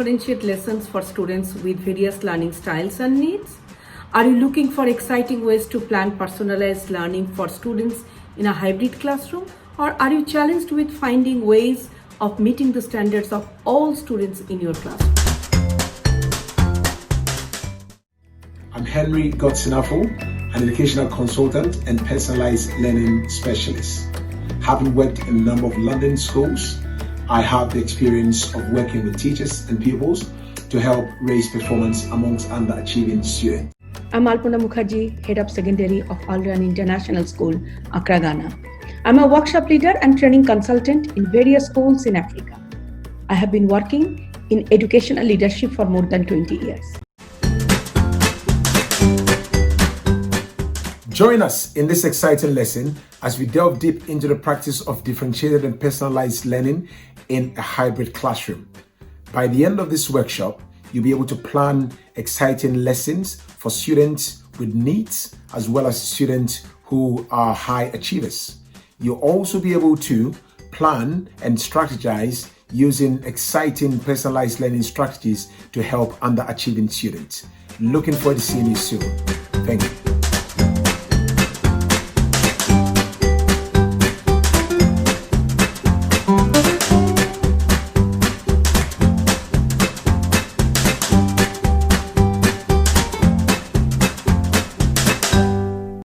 differentiate lessons for students with various learning styles and needs? Are you looking for exciting ways to plan personalized learning for students in a hybrid classroom? Or are you challenged with finding ways of meeting the standards of all students in your classroom? I'm Henry Godsinafo, an educational consultant and personalized learning specialist. Having worked in a number of London schools, I have the experience of working with teachers and pupils to help raise performance amongst underachieving students. I'm Alpana Mukherjee, Head of Secondary of Al Rayan International School, Accra, Ghana. I'm a workshop leader and training consultant in various schools in Africa. I have been working in educational leadership for more than 20 years. Join us in this exciting lesson as we delve deep into the practice of differentiated and personalized learning in a hybrid classroom. By the end of this workshop, you'll be able to plan exciting lessons for students with needs as well as students who are high achievers. You'll also be able to plan and strategize using exciting personalized learning strategies to help underachieving students. Looking forward to seeing you soon. Thank you.